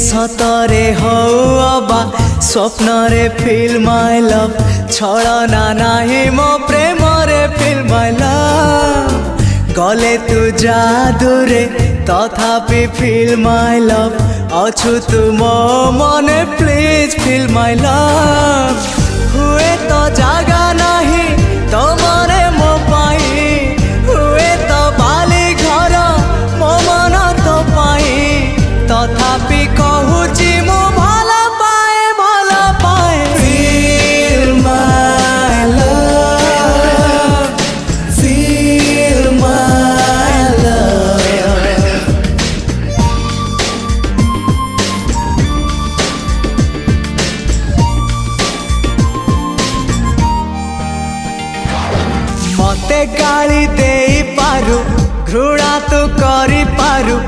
सतरे हवा स्वप्न रे फील माय लव छलना नाही मो प्रेम रे फील माय लव गले तू जादूरे तथापि फील माय लव अछु तुम मने प्लीज फील माय लव हुए तो जागा नहीं तो मरे मो पाई हुए तो बाली घर मो मन तो पाई तथापि कहूची मो भला पाए feel my love feel my love. मते गाली दे पारु घृणा तू करी पारु